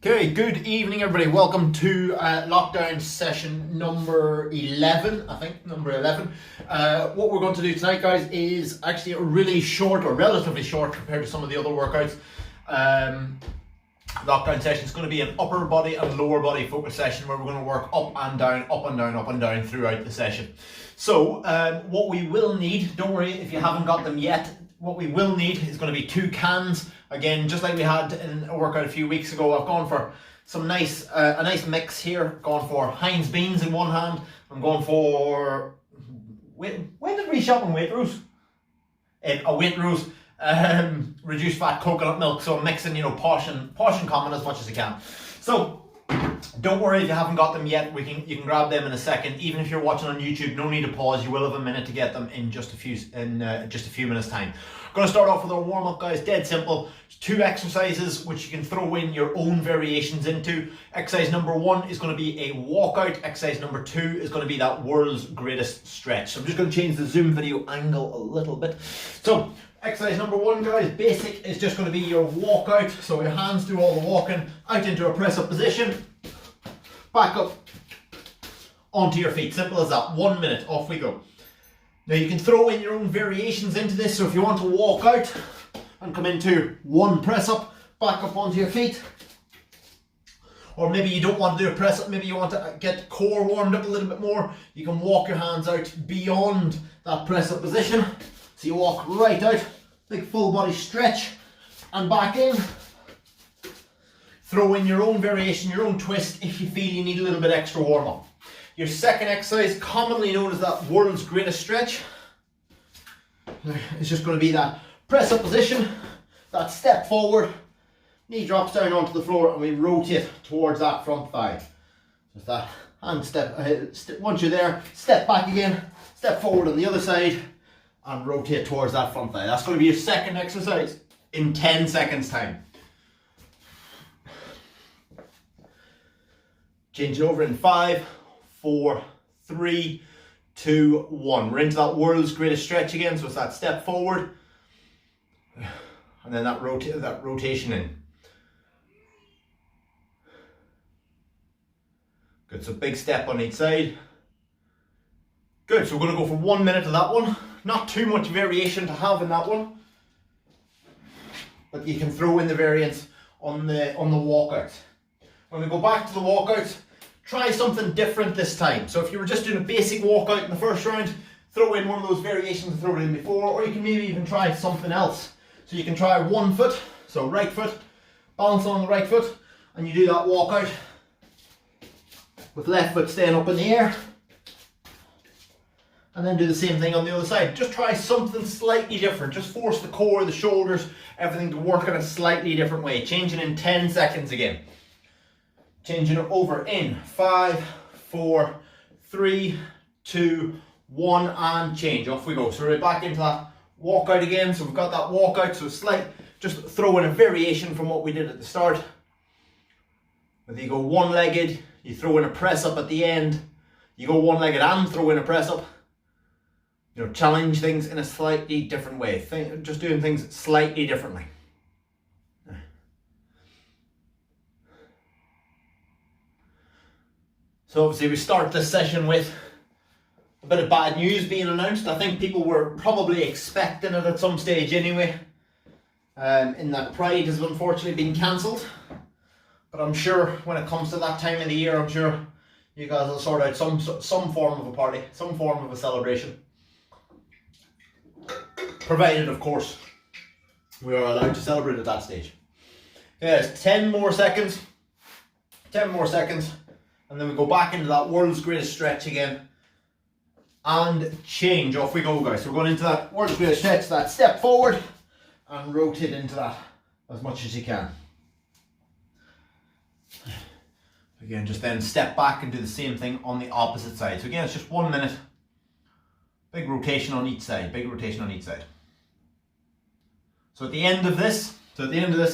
Okay, good evening everybody. Welcome to lockdown session number 11, I think, number 11. What we're going to do tonight, guys, is actually a really short or relatively short compared to some of the other workouts. Lockdown session is going to be an upper body and lower body focus session where we're going to work up and down, up and down, up and down throughout the session. So what we will need, don't worry if you haven't got them yet, what we will need is going to be 2 cans. Again, just like we had in a workout a few weeks ago, I've gone for some a nice mix here. Gone for Heinz beans in one hand. I'm going for, when did we shop on Waitrose? A Waitrose reduced fat coconut milk. So I'm mixing, portion common as much as I can. So don't worry if you haven't got them yet. You can grab them in a second. Even if you're watching on YouTube, no need to pause. You will have a minute to get them in just a few minutes time. Going to start off with our warm up, guys. Dead simple. 2 exercises which you can throw in your own variations into. Exercise number 1 is going to be a walkout. Exercise number 2 is going to be that world's greatest stretch. So I'm just going to change the zoom video angle a little bit. So exercise number 1, guys, basic, is just going to be your walkout. So your hands do all the walking out into a press up position, back up onto your feet. Simple as that. 1 minute, off we go. Now you can throw in your own variations into this. So if you want to walk out and come into 1 press up, back up onto your feet, or maybe you don't want to do a press up, maybe you want to get core warmed up a little bit more, you can walk your hands out beyond that press up position. So you walk right out, big full body stretch, and back in. Throw in your own variation, your own twist if you feel you need a little bit extra warm up. Your second exercise, commonly known as that world's greatest stretch, is just going to be that press up position, that step forward, knee drops down onto the floor, and we rotate towards that front thigh. Just that hand step, once you're there, step back again, step forward on the other side, and rotate towards that front thigh. That's going to be your second exercise in 10 seconds time. Change it over in 5, 4, 3, 2, 1. We're into that world's greatest stretch again. So it's that step forward and then that rotation in. Good. So big step on each side. Good. So we're going to go for 1 minute of that one. Not too much variation to have in that one, but you can throw in the variance on the walkout. When we go back to the walkout, try something different this time. So if you were just doing a basic walkout in the first round, throw in one of those variations and throw it in before, or you can maybe even try something else. So you can try 1 foot, so right foot, balance on the right foot, and you do that walkout with left foot staying up in the air, and then do the same thing on the other side. Just try something slightly different. Just force the core, the shoulders, everything to work in a slightly different way. Changing in 10 seconds again. Changing it over in 5, 4, 3, 2, 1, and change. Off we go. So we're back into that walkout again. So we've got that walkout. So just throw in a variation from what we did at the start. Whether you go one-legged, you throw in a press up at the end. You go one-legged and throw in a press up. Challenge things in a slightly different way. Just doing things slightly differently. So obviously we start this session with a bit of bad news being announced. I think people were probably expecting it at some stage anyway. In that Pride has unfortunately been cancelled. But I'm sure when it comes to that time of the year, I'm sure you guys will sort out some form of a party, some form of a celebration. Provided, of course, we are allowed to celebrate at that stage. Yes, 10 more seconds. 10 more seconds. And then we go back into that world's greatest stretch again. And change. Off we go, guys. So we're going into that world's greatest stretch, that step forward, and rotate into that as much as you can. Again, just then step back and do the same thing on the opposite side. So again, it's just 1 minute. Big rotation on each side. Big rotation on each side. So at the end of this,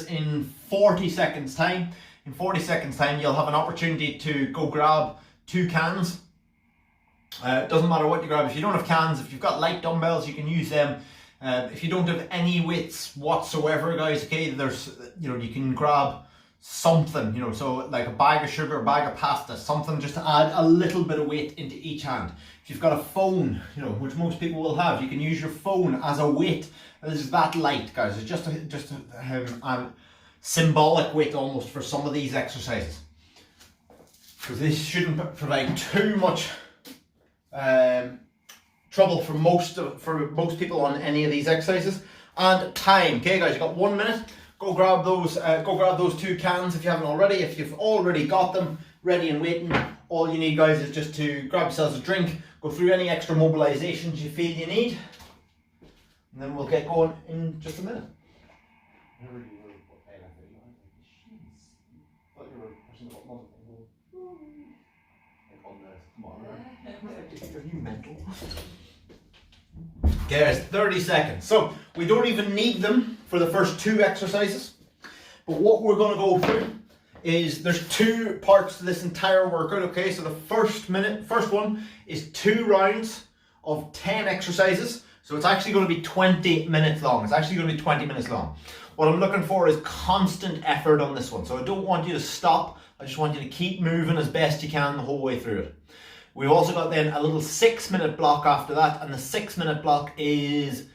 in 40 seconds time, you'll have an opportunity to go grab 2 cans. It doesn't matter what you grab. If you don't have cans, if you've got light dumbbells, you can use them. If you don't have any weights whatsoever, guys, okay, you can grab something, you know, so like a bag of sugar, a bag of pasta, something just to add a little bit of weight into each hand. If you've got a phone, you know, which most people will have, you can use your phone as a weight. This is that light, guys. It's just a symbolic weight almost for some of these exercises, because this shouldn't provide too much trouble for most people on any of these exercises. And time, okay, guys, you got 1 minute. Go grab those 2 cans if you haven't already. If you've already got them ready and waiting, all you need, guys, is just to grab yourselves a drink, go through any extra mobilizations you feel you need, and then we'll get going in just a minute. Okay, guys, 30 seconds. So we don't even need them for the first 2 exercises. But what we're going to go through is, there's 2 parts to this entire workout, okay? So the first one is 2 rounds of 10 exercises. So it's actually going to be 20 minutes long. It's actually going to be 20 minutes long. What I'm looking for is constant effort on this one. So I don't want you to stop. I just want you to keep moving as best you can the whole way through it. We've also got then a little 6-minute block after that, and the 6-minute block is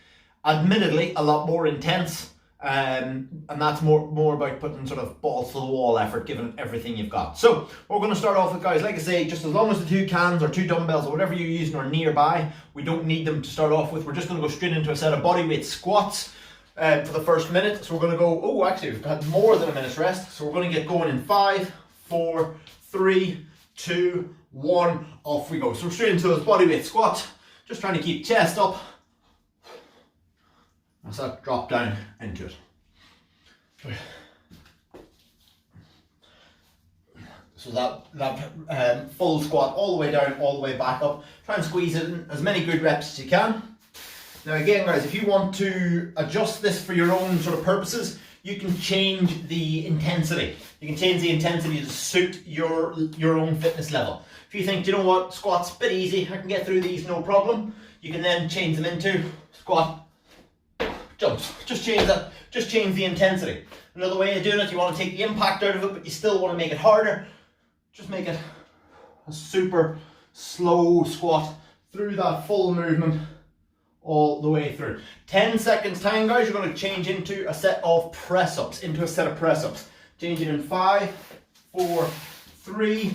admittedly a lot more intense, and that's more about putting sort of balls to the wall effort, given everything you've got. So we're going to start off with, guys, like I say, just as long as the 2 cans or 2 dumbbells or whatever you're using are nearby, we don't need them to start off with. We're just going to go straight into a set of bodyweight squats for the first minute. So we're going to go, oh, actually we've got more than a minute's rest. So we're going to get going in 5, 4, 3, 2, 1, off we go. So straight into those bodyweight squats, just trying to keep chest up. As that drop down into it. So that full squat all the way down, all the way back up. Try and squeeze it in as many good reps as you can. Now again, guys, if you want to adjust this for your own sort of purposes, you can change the intensity. You can change the intensity to suit your own fitness level. If you think, you know what, squats a bit easy, I can get through these no problem, you can then change them into squat, jumps. Just change that, just change the intensity. Another way of doing it, you want to take the impact out of it, but you still want to make it harder. Just make it a super slow squat through that full movement all the way through. 10 seconds time, guys, you're going to change into a set of press-ups, Change it in 5, 4, 3,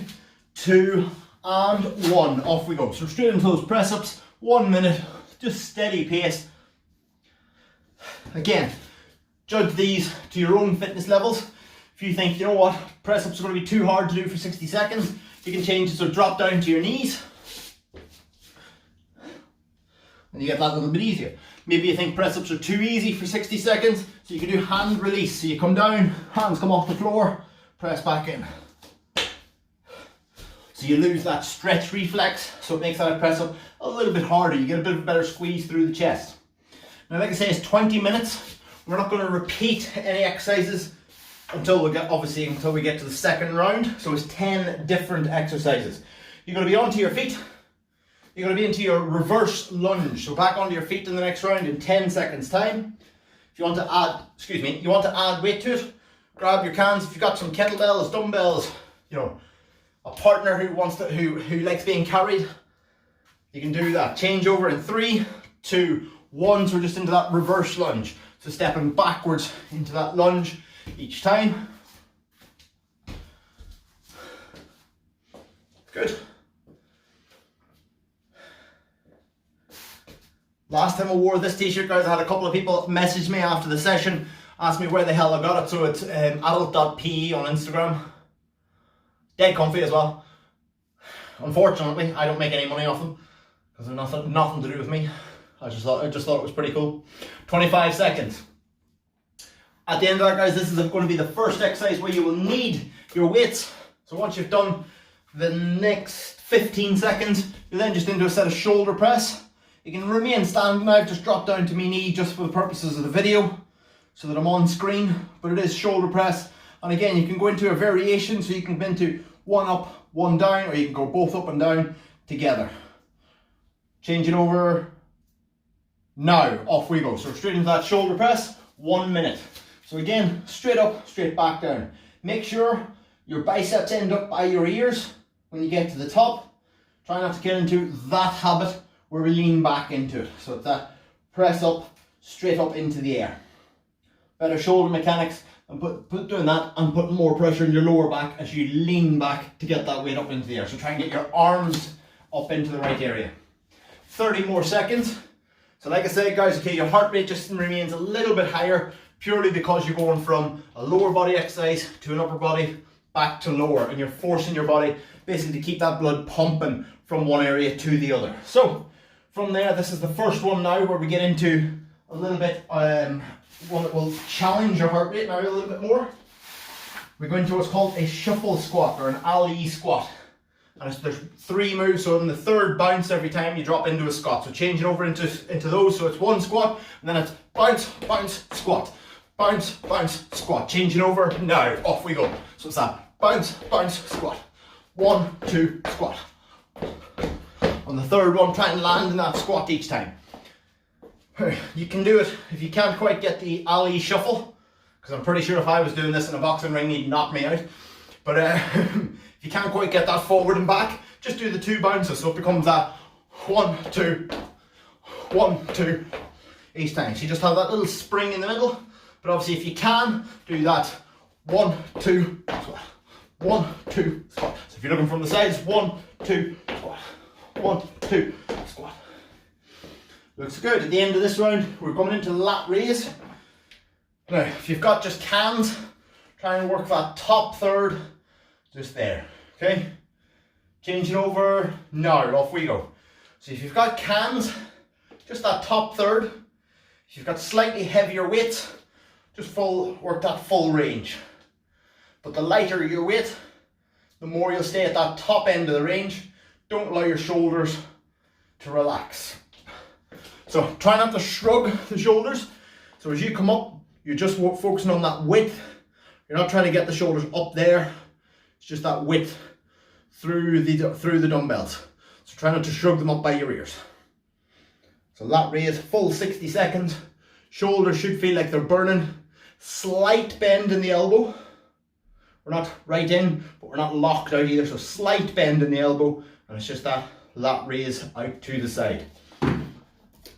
2, and 1. Off we go. So straight into those press-ups, 1 minute, just steady pace. Again, judge these to your own fitness levels. If you think, you know what, press-ups are going to be too hard to do for 60 seconds, you can change it, so drop down to your knees. And you get that a little bit easier. Maybe you think press-ups are too easy for 60 seconds, so you can do hand release. So you come down, hands come off the floor, press back in. So you lose that stretch reflex, so it makes that press-up a little bit harder. You get a bit of a better squeeze through the chest. Now, like I say, it's 20 minutes. We're not going to repeat any exercises until we get to the second round. So it's 10 different exercises. You're going to be onto your feet. You're going to be into your reverse lunge. So back onto your feet in the next round in 10 seconds time. If you want to add weight to it, grab your cans. If you've got some kettlebells, dumbbells, you know, a partner who likes being carried, you can do that. Change over in 3, 2, 1. So we're just into that reverse lunge. So stepping backwards into that lunge each time. Good. Last time I wore this t-shirt, guys, I had a couple of people message me after the session, ask me where the hell I got it. So it's adult.pe on Instagram. Dead comfy as well. Unfortunately, I don't make any money off them because they're nothing to do with me. I just thought it was pretty cool. 25 seconds. At the end of that, guys, this is going to be the first exercise where you will need your weights. So once you've done the next 15 seconds, you're then just into a set of shoulder press. You can remain standing. I've just dropped down to my knee just for the purposes of the video so that I'm on screen, but it is shoulder press. And again, you can go into a variation, so you can go into 1 up, 1 down, or you can go both up and down together. Change it over. Now, off we go. So straight into that shoulder press, 1 minute. So again, straight up, straight back down. Make sure your biceps end up by your ears when you get to the top. Try not to get into that habit where we lean back into it. So it's that press up, straight up into the air. Better shoulder mechanics and doing that and putting more pressure in your lower back as you lean back to get that weight up into the air. So try and get your arms up into the right area. 30 more seconds. So like I said, guys, okay, your heart rate just remains a little bit higher purely because you're going from a lower body exercise to an upper body back to lower, and you're forcing your body basically to keep that blood pumping from one area to the other. So from there, this is the first one now where we get into a little bit one that will challenge your heart rate now a little bit more. We're going to what's called a shuffle squat or an Ali squat. And there's 3 moves, so in the third bounce every time you drop into a squat. So change it over into those, so it's 1 squat, and then it's bounce, bounce, squat. Bounce, bounce, squat. Change it over, now, off we go. So it's that bounce, bounce, squat. 1, 2, squat. On the third one, try and land in that squat each time. You can do it if you can't quite get the Ali shuffle, because I'm pretty sure if I was doing this in a boxing ring, he'd knock me out. But if you can't quite get that forward and back, just do the 2 bounces, so it becomes that 1, 2, 1, 2 each time. So you just have that little spring in the middle, but obviously if you can, do that 1, 2, squat, 1, 2, squat. So if you're looking from the sides, 1, 2, squat, 1, 2, squat. Looks good. At the end of this round, we're going into lat raise. Now, if you've got just cans, try and work that top third just there, okay? Change it over, now, off we go. So if you've got cans, just that top third. If you've got slightly heavier weights, just work that full range. But the lighter your weight, the more you'll stay at that top end of the range. Don't allow your shoulders to relax. So try not to shrug the shoulders. So as you come up, you're just focusing on that width. You're not trying to get the shoulders up there. It's just that width through the dumbbells. So try not to shrug them up by your ears. So lat raise, full 60 seconds. Shoulders should feel like they're burning. Slight bend in the elbow. We're not right in, but we're not locked out either. So slight bend in the elbow, and it's just that lat raise out to the side.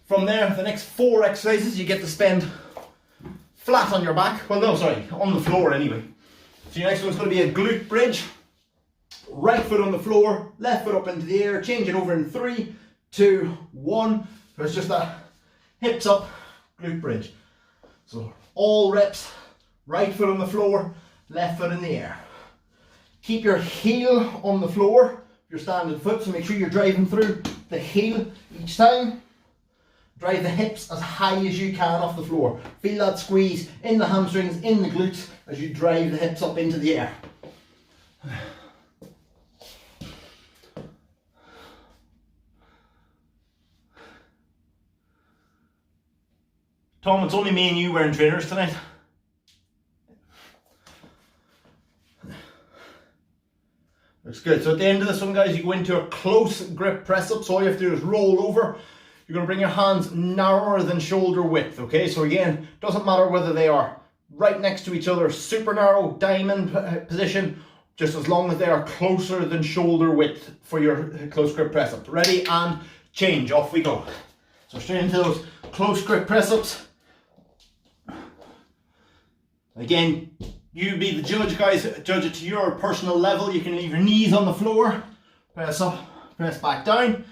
From there, the next 4 exercises you get to spend flat on your back. Well, no, sorry, on the floor anyway. So your next one's going to be a glute bridge. Right foot on the floor, left foot up into the air. Change it over in 3, 2, 1. So it's just that hips up, glute bridge. So all reps, right foot on the floor, left foot in the air. Keep your heel on the floor, your standing foot, so make sure you're driving through the heel each time. Drive the hips as high as you can off the floor. Feel that squeeze in the hamstrings, in the glutes, as you drive the hips up into the air. Tom, it's only me and you wearing trainers tonight. Looks good. So at the end of this one, guys, you go into a close grip press up. So all you have to do is roll over. You're going to bring your hands narrower than shoulder width, okay? So again, doesn't matter whether they are right next to each other, super narrow, diamond position, just as long as they are closer than shoulder width for your close grip press up. Ready and change, off we go. So straight into those close grip press ups. Again, you be the judge, guys, judge it to your personal level. You can leave your knees on the floor, press up, press back down.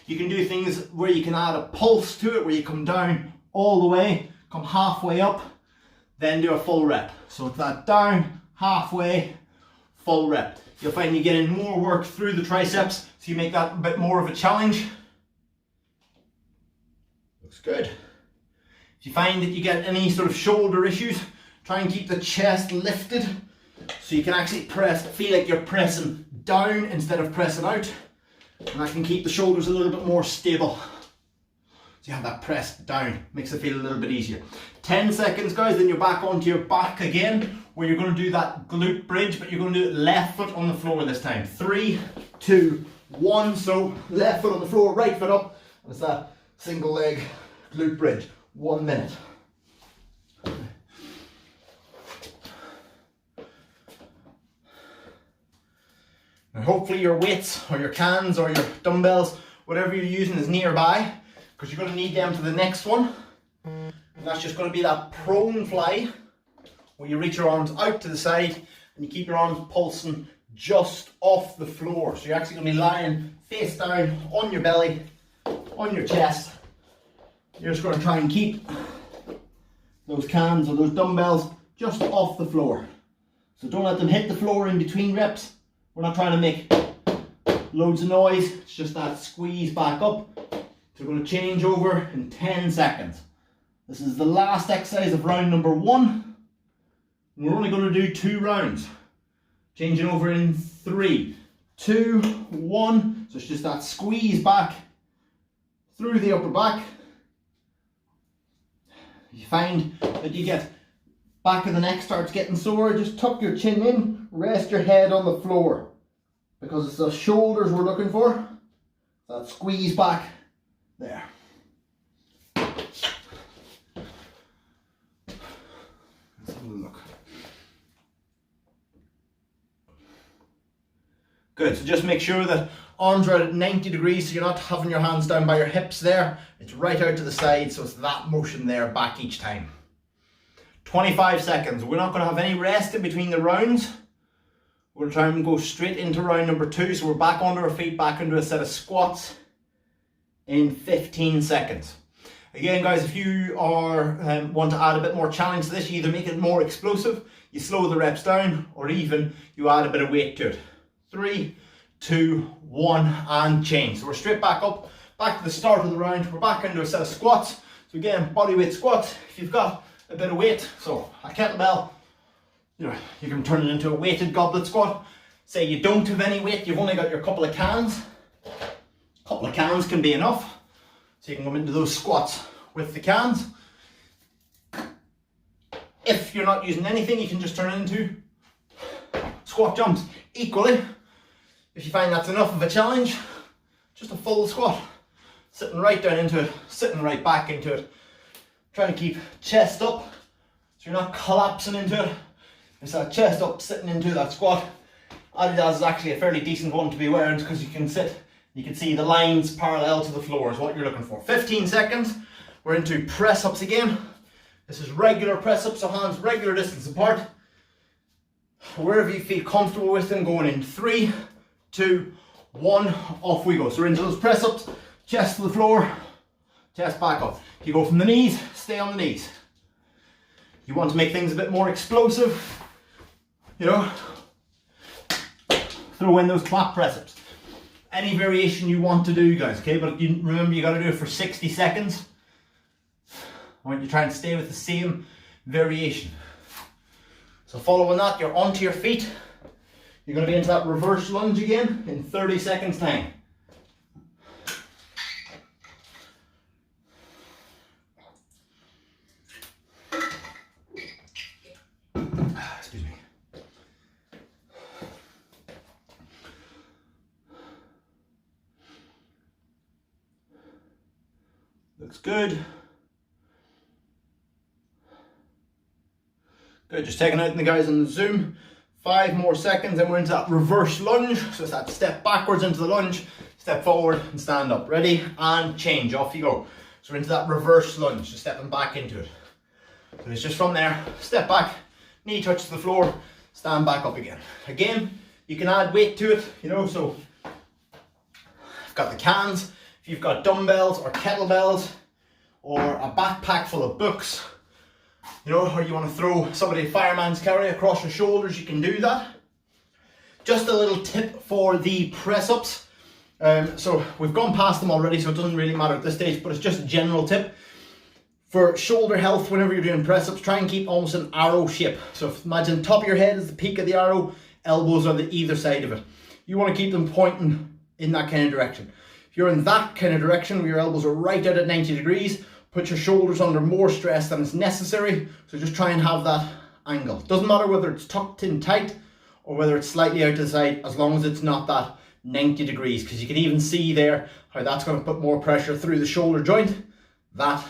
You can do things where you can add a pulse to it, where you come down all the way, come halfway up, then do a full rep. So it's that down, halfway, full rep. You'll find you get in more work through the triceps, so you make that a bit more of a challenge. Looks good. If you find that you get any sort of shoulder issues, try and keep the chest lifted, so you can actually feel like you're pressing down instead of pressing out. And that can keep the shoulders a little bit more stable. So you have that press down, makes it feel a little bit easier. 10 seconds, guys, then you're back onto your back again, where you're going to do that glute bridge, but you're going to do it left foot on the floor this time. 3, 2, 1. So left foot on the floor, right foot up, and it's that single leg glute bridge. 1 minute. And hopefully your weights or your cans or your dumbbells, whatever you're using, is nearby, because you're going to need them to the next one. And that's just going to be that prone fly, where you reach your arms out to the side and you keep your arms pulsing just off the floor. So you're actually going to be lying face down on your belly, on your chest. You're just going to try and keep those cans or those dumbbells just off the floor. So don't let them hit the floor in between reps. We're not trying to make loads of noise. It's just that squeeze back up. So we're going to change over in 10 seconds. This is the last exercise of round number 1. We're only going to do 2 rounds. Changing over in 3, 2, 1. So it's just that squeeze back through the upper back. You find that you get back of the neck starts getting sore, just tuck your chin in, rest your head on the floor, because it's the shoulders we're looking for. That squeeze back there. Let's have a look. Good, so just make sure that arms are at 90 degrees, so you're not having your hands down by your hips there. It's right out to the side, so it's that motion there back each time. 25 seconds. We're not going to have any rest in between the rounds. We're going to try and go straight into round number 2. So we're back onto our feet, back into a set of squats in 15 seconds. Again, guys, if you are want to add a bit more challenge to this, you either make it more explosive, you slow the reps down, or even you add a bit of weight to it. 3, 2, 1, and change. So we're straight back up, back to the start of the round. We're back into a set of squats. So again, body weight squats. If you've got a bit of weight, so a kettlebell, you can turn it into a weighted goblet squat. Say you don't have any weight, you've only got your couple of cans. A couple of cans can be enough. So you can go into those squats with the cans. If you're not using anything, you can just turn it into squat jumps. Equally, if you find that's enough of a challenge, just a full squat. Sitting right down into it, sitting right back into it. Trying to keep chest up, so you're not collapsing into it. It's that chest up, sitting into that squat. Adidas is actually a fairly decent one to be wearing, because you can sit, you can see the lines parallel to the floor is what you're looking for. 15 seconds, we're into press ups again. This is regular press ups, so hands regular distance apart. Wherever you feel comfortable with them, going in 3, 2, 1, off we go. So we're into those press ups, chest to the floor, chest back up. If you go from the knees, stay on the knees. You want to make things a bit more explosive, throw in those clap press ups. Any variation you want to do, guys, okay? But remember, you got to do it for 60 seconds. I want you to try and stay with the same variation. So following that, you're onto your feet. You're going to be into that reverse lunge again in 30 seconds time. Excuse me. Looks good. Good, just taking out the guys on the Zoom. 5 more seconds and we're into that reverse lunge. So it's that step backwards into the lunge, step forward and stand up. Ready? And change, off you go. So we're into that reverse lunge, just stepping back into it. So it's just from there, step back, knee touches the floor, stand back up again. Again, you can add weight to it, so I've got the cans. If you've got dumbbells or kettlebells or a backpack full of books, or you want to throw somebody a fireman's carry across your shoulders, you can do that. Just a little tip for the press ups. So we've gone past them already, so it doesn't really matter at this stage, but it's just a general tip. For shoulder health, whenever you're doing press ups, try and keep almost an arrow shape. So imagine top of your head is the peak of the arrow, elbows are the either side of it. You want to keep them pointing in that kind of direction. If you're in that kind of direction where your elbows are right out at 90 degrees, put your shoulders under more stress than is necessary. So just try and have that angle. Doesn't matter whether it's tucked in tight or whether it's slightly out to the side, as long as it's not that 90 degrees, because you can even see there how that's going to put more pressure through the shoulder joint. That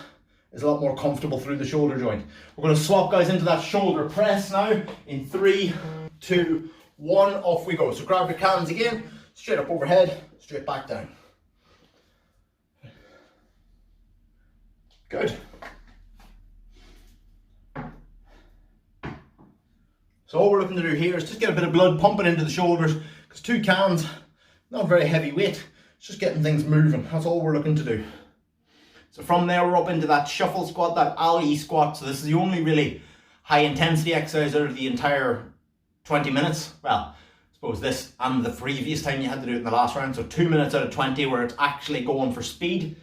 is a lot more comfortable through the shoulder joint. We're going to swap, guys, into that shoulder press now in 3, 2, 1, off we go. So grab your cans again, straight up overhead, straight back down. Good. So all we're looking to do here is just get a bit of blood pumping into the shoulders, because 2 cans, not very heavy weight, it's just getting things moving. That's all we're looking to do. So from there we're up into that shuffle squat, that Ali squat. So this is the only really high intensity exercise out of the entire 20 minutes. Well, I suppose this and the previous time you had to do it in the last round. So 2 minutes out of 20 where it's actually going for speed,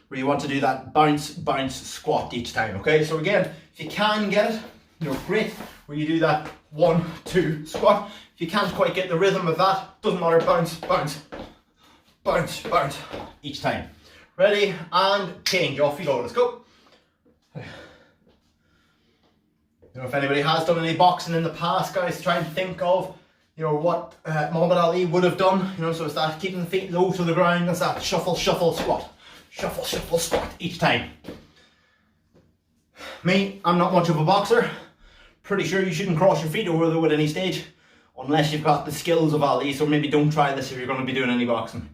where you want to do that bounce, bounce squat each time. Okay, so again, if you can get it, you know, great, where you do that 1, 2 squat. If you can't quite get the rhythm of that, doesn't matter, bounce, bounce, bounce, bounce each time. Ready, and change, off you go, let's go. You know, if anybody has done any boxing in the past, guys, try and think of, you know, what Muhammad Ali would have done, you know, so it's that keeping the feet low to the ground, that's that shuffle, shuffle, squat, shuffle, shuffle, squat each time. Me, I'm not much of a boxer. Pretty sure you shouldn't cross your feet over though at any stage, unless you've got the skills of Ali, so maybe don't try this if you're going to be doing any boxing.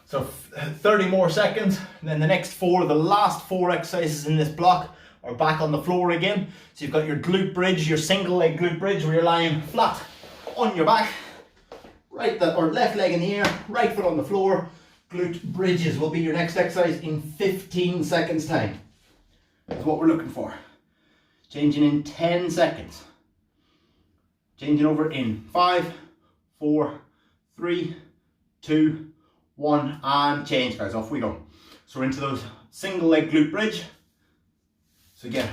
So 30 more seconds, and then the next 4, the last 4 exercises in this block are back on the floor again. So you've got your glute bridge, your single leg glute bridge, where you're lying flat on your back, left leg in the air, right foot on the floor. Glute bridges will be your next exercise in 15 seconds time. That's what we're looking for. Changing in 10 seconds. Changing over in 5, 4, 3, 2, 1, and change, guys, off we go. So we're into those single leg glute bridge. So again,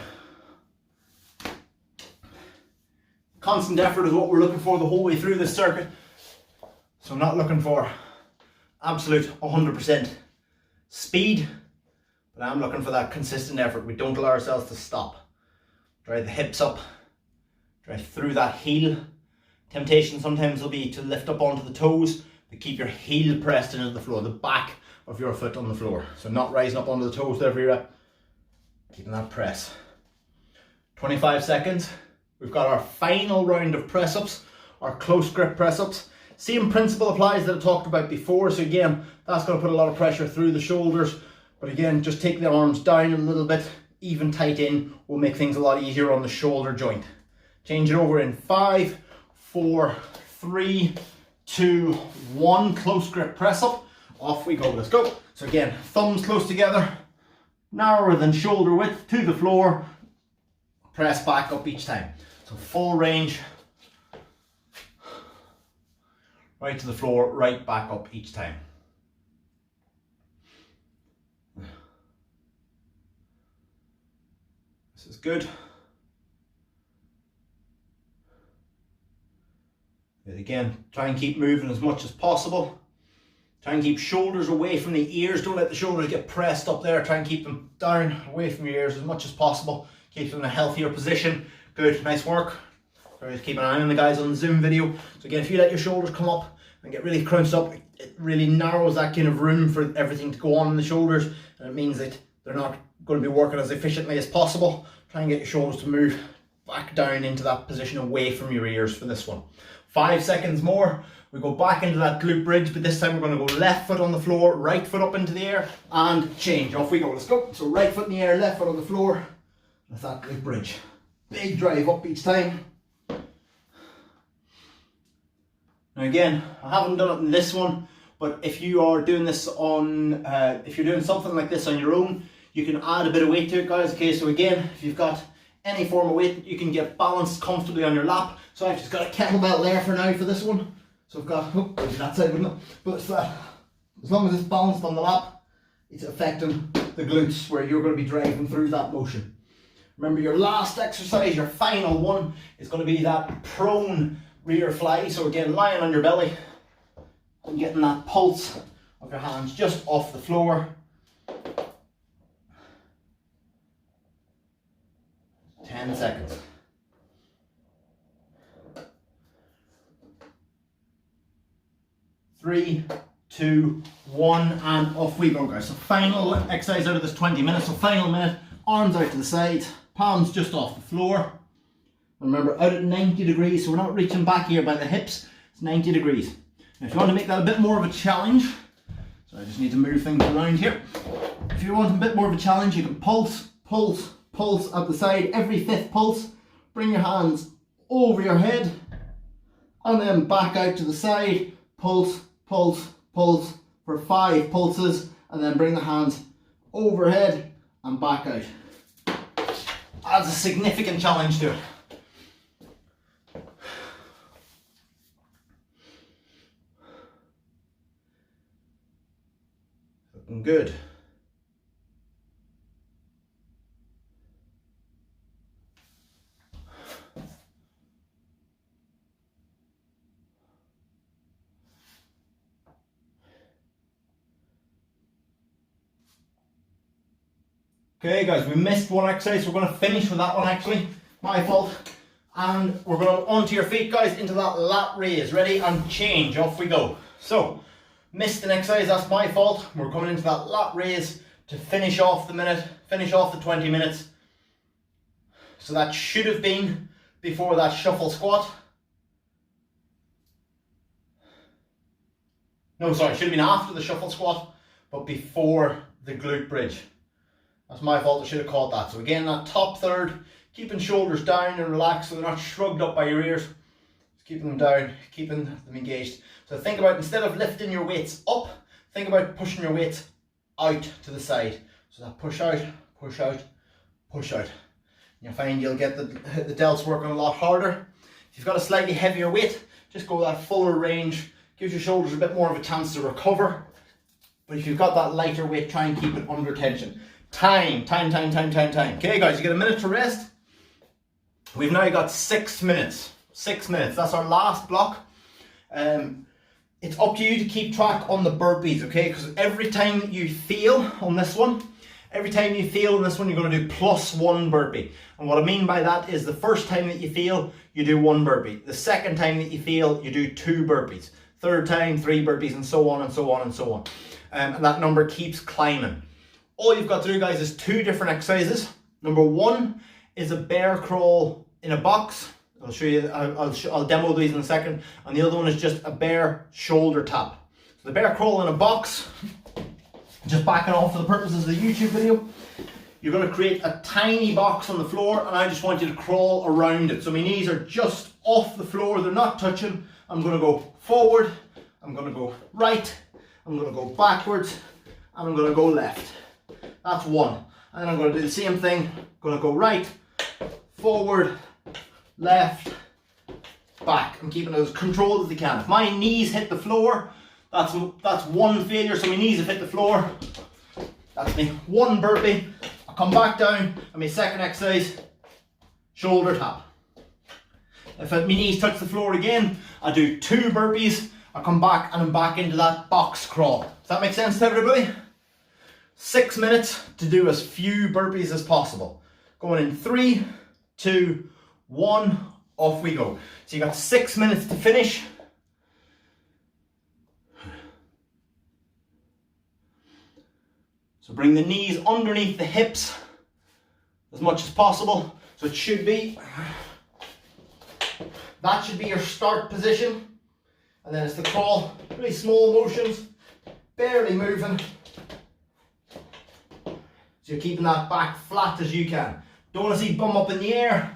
constant effort is what we're looking for the whole way through this circuit. So I'm not looking for absolute 100% speed, but I'm looking for that consistent effort. We don't allow ourselves to stop. Drive the hips up, drive through that heel. Temptation sometimes will be to lift up onto the toes, but keep your heel pressed into the floor, the back of your foot on the floor. So not rising up onto the toes with every rep, keeping that press. 25 seconds. We've got our final round of press-ups, our close grip press-ups. Same principle applies that I talked about before. So again, that's going to put a lot of pressure through the shoulders. But again, just take the arms down a little bit, even tight in, will make things a lot easier on the shoulder joint. Change it over in 5, 4, 3, 2, 1. Close grip press up. Off we go. Let's go. So again, thumbs close together, narrower than shoulder width to the floor. Press back up each time. So full range. Right to the floor, right back up each time. This is good. And again, try and keep moving as much as possible. Try and keep shoulders away from the ears. Don't let the shoulders get pressed up there. Try and keep them down, away from your ears as much as possible. Keep them in a healthier position. Good, nice work. Just keep an eye on the guys on the Zoom video. So again, if you let your shoulders come up and get really crunched up, it really narrows that kind of room for everything to go on in the shoulders, and it means that they're not going to be working as efficiently as possible. Try and get your shoulders to move back down into that position away from your ears for this one. 5 seconds more. We go back into that glute bridge, but this time we're going to go left foot on the floor, right foot up into the air, and change. Off we go. Let's go. So right foot in the air, left foot on the floor. That's that glute bridge. Big drive up each time. Now again, I haven't done it in this one, but if you are doing this on, if you're doing something like this on your own, you can add a bit of weight to it, guys. Okay, so again, if you've got any form of weight, you can get balanced comfortably on your lap. So I've just got a kettlebell there for now for this one. So I've got, oh, that side wouldn't it? But it's that, as long as it's balanced on the lap, it's affecting the glutes where you're going to be driving through that motion. Remember, your last exercise, your final one, is going to be that prone rear fly. So again, lying on your belly and getting that pulse of your hands just off the floor. 10 seconds. 3, 2, 1, and off we go, guys. So final exercise out of this 20 minutes. So final minute, arms out to the side, palms just off the floor. Remember, out at 90 degrees, so we're not reaching back here by the hips, it's 90 degrees. Now if you want to make that a bit more of a challenge, so I just need to move things around here. If you want a bit more of a challenge, you can pulse, pulse, pulse at the side. Every 5th pulse, bring your hands over your head, and then back out to the side, pulse, pulse, pulse for 5 pulses, and then bring the hands overhead and back out. Adds a significant challenge to it. Looking good. Okay guys, we missed one exercise, so we're going to finish with that one actually, my fault. And we're going onto your feet guys, into that lat raise, ready and change, off we go. So, missed an exercise, that's my fault. We're coming into that lat raise to finish off the minute, finish off the 20 minutes. So that should have been before that shuffle squat. No, sorry, it should have been after the shuffle squat, but before the glute bridge. That's my fault, I should have caught that. So again, that top third, keeping shoulders down and relaxed so they're not shrugged up by your ears. Just keeping them down, keeping them engaged. So think about, instead of lifting your weights up, think about pushing your weights out to the side. So that push out, push out, push out. You'll find you'll get the delts working a lot harder. If you've got a slightly heavier weight, just go that fuller range. Gives your shoulders a bit more of a chance to recover. But if you've got that lighter weight, try and keep it under tension. Time. Okay guys, you get a minute to rest. We've now got 6 minutes. 6 minutes, that's our last block. It's up to you to keep track on the burpees, okay? Because every time that you feel on this one, you're going to do +1 burpee. And what I mean by that is the first time that you feel, you do 1 burpee. The second time that you feel, you do 2 burpees. Third time, 3 burpees, and so on and so on and so on. And that number keeps climbing. All you've got to do guys is 2 different exercises. Number 1 is a bear crawl in a box. I'll show you, I'll demo these in a second. And the other one is just a bear shoulder tap. So the bear crawl in a box, just backing off for the purposes of the YouTube video. You're going to create a tiny box on the floor and I just want you to crawl around it. So my knees are just off the floor, they're not touching. I'm going to go forward, I'm going to go right, I'm going to go backwards, and I'm going to go left. That's 1. And then I'm going to do the same thing. Going to go right, forward, left, back. I'm keeping it as controlled as I can. If my knees hit the floor, that's 1 failure. So my knees have hit the floor. That's me. 1 burpee. I'll come back down and my second exercise, shoulder tap. If my knees touch the floor again, I do 2 burpees. I come back and I'm back into that box crawl. Does that make sense to everybody? 6 minutes to do as few burpees as possible. Going in 3, 2, 1, off we go. So you got 6 minutes to finish. So bring the knees underneath the hips as much as possible. So it should be, that should be your start position. And then it's the crawl, really small motions, barely moving. So you're keeping that back flat as you can. Don't want to see bum up in the air.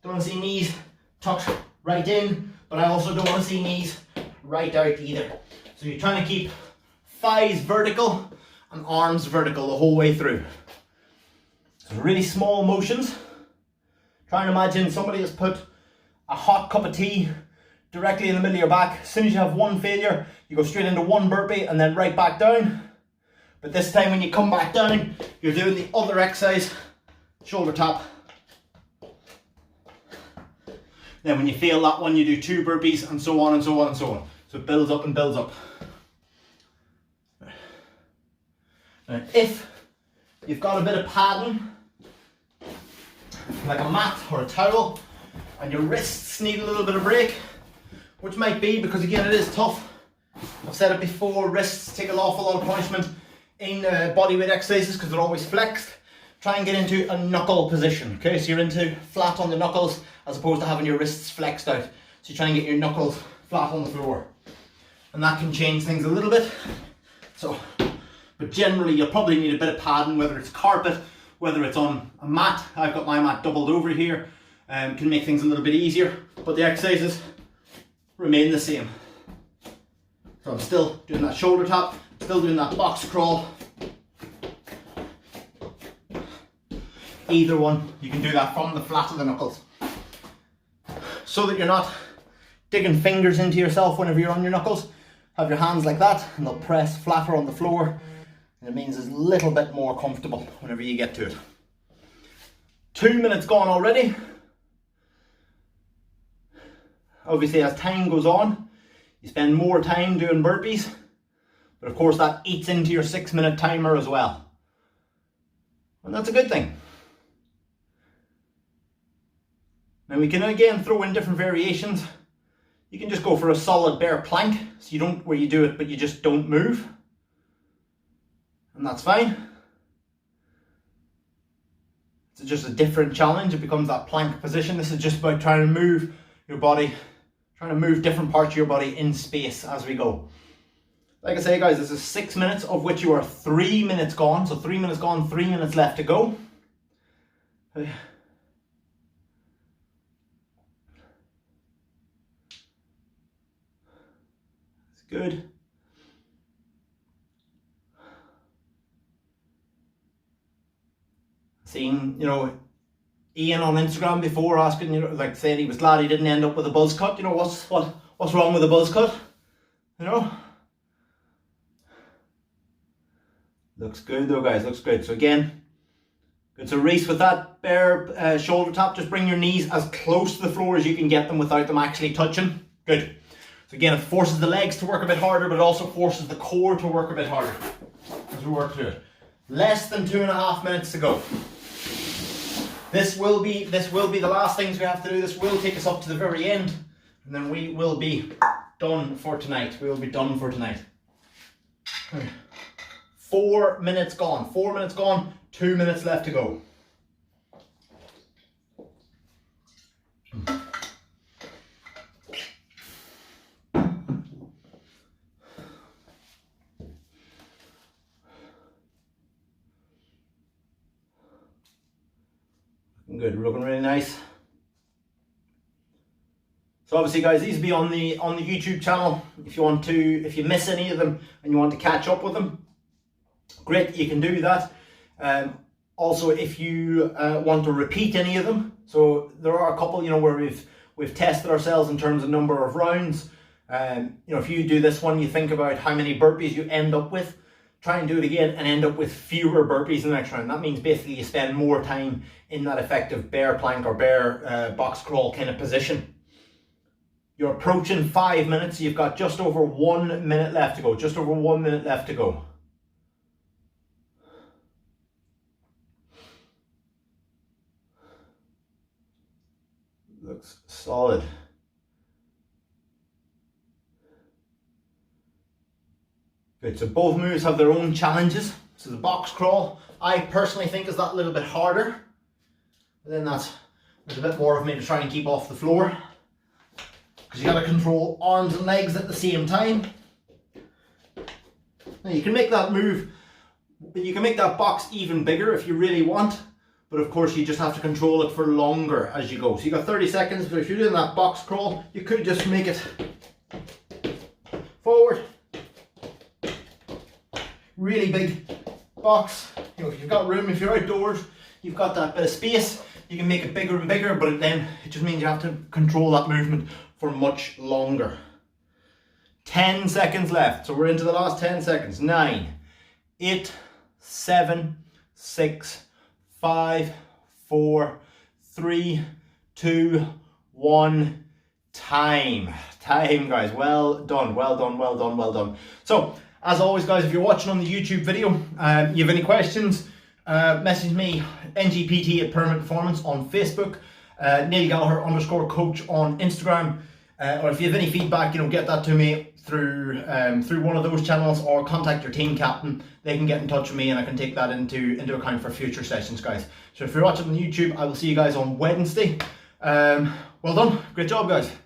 Don't want to see knees tucked right in, but I also don't want to see knees right out either. So you're trying to keep thighs vertical and arms vertical the whole way through. So really small motions. Try and imagine somebody has put a hot cup of tea directly in the middle of your back. As soon as you have 1 failure, you go straight into 1 burpee and then right back down. But this time when you come back down, you're doing the other exercise, shoulder tap. Then when you fail that one, you do 2 burpees and so on and so on and so on. So it builds up and builds up. Now, if you've got a bit of padding, like a mat or a towel, and your wrists need a little bit of break, which might be because again it is tough. I've said it before, wrists take an awful lot of punishment in bodyweight exercises because they're always flexed. Try and get into a knuckle position. Okay, so you're into flat on the knuckles as opposed to having your wrists flexed out. So you try and get your knuckles flat on the floor. And that can change things a little bit. So, but generally you'll probably need a bit of padding, whether it's carpet, whether it's on a mat. I've got my mat doubled over here, can make things a little bit easier, but the exercises remain the same. So I'm still doing that shoulder tap, still doing that box crawl. Either one, you can do that from the flat of the knuckles, so that you're not digging fingers into yourself whenever you're on your knuckles. Have your hands like that and they'll press flatter on the floor, and it means it's a little bit more comfortable whenever you get to it. 2 minutes gone already. Obviously as time goes on, you spend more time doing burpees, but of course that eats into your 6 minute timer as well. And that's a good thing. Now we can again throw in different variations. You can just go for a solid bear plank, so you don't, where you do it but you just don't move. And that's fine. It's just a different challenge. It becomes that plank position. This is just about trying to move your body, trying to move different parts of your body in space as we go. Like I say guys, this is 6 minutes, of which you are 3 minutes gone. So 3 minutes gone, 3 minutes left to go. Good. Seeing, you know, Ian on Instagram before asking, you know, like saying he was glad he didn't end up with a buzz cut. You know, what's wrong with a buzz cut? You know? Looks good though guys, looks good. So again, good. So Reese, with that bear shoulder tap, just bring your knees as close to the floor as you can get them without them actually touching. Good. So again, it forces the legs to work a bit harder, but it also forces the core to work a bit harder as we work through it. Less than 2.5 minutes to go. This will be the last things we have to do. This will take us up to the very end, and then we will be done for tonight. We will be done for tonight. 4 minutes gone. 4 minutes gone. 2 minutes left to go. Good, we're looking really nice. So obviously guys, these will be on the YouTube channel. If you miss any of them and you want to catch up with them, great, you can do that. Also, if you want to repeat any of them, so there are a couple, you know, where we've tested ourselves in terms of number of rounds. You know, if you do this one, you think about how many burpees you end up with. Try and do it again and end up with fewer burpees in the next round. That means basically you spend more time in that effective bear plank or bear box crawl kind of position. You're approaching 5 minutes. You've got just over 1 minute left to go. Just over 1 minute left to go. Looks solid. Good, so both moves have their own challenges. So the box crawl, I personally think is that little bit harder. But then there's a bit more of me to try and keep off the floor, because you got to control arms and legs at the same time. Now you can make that move, you can make that box even bigger if you really want, but of course you just have to control it for longer as you go. So you got 30 seconds, but if you're doing that box crawl, you could just make it forward. Really big box. You know, if you've got room, if you're outdoors, you've got that bit of space, you can make it bigger and bigger, but then it just means you have to control that movement for much longer. 10 seconds left, so we're into the last 10 seconds. 9, 8, 7, 6, 5, 4, 3, 2, 1. Time, guys. Well done, well done, well done, well done. So, as always, guys, if you're watching on the YouTube video, you have any questions, message me, ngpt at Permanent Performance on Facebook, Neil Gallagher _coach on Instagram, or if you have any feedback, you know, get that to me through one of those channels, or contact your team captain. They can get in touch with me and I can take that into account for future sessions, guys. So if you're watching on YouTube, I will see you guys on Wednesday. Well done, great job guys.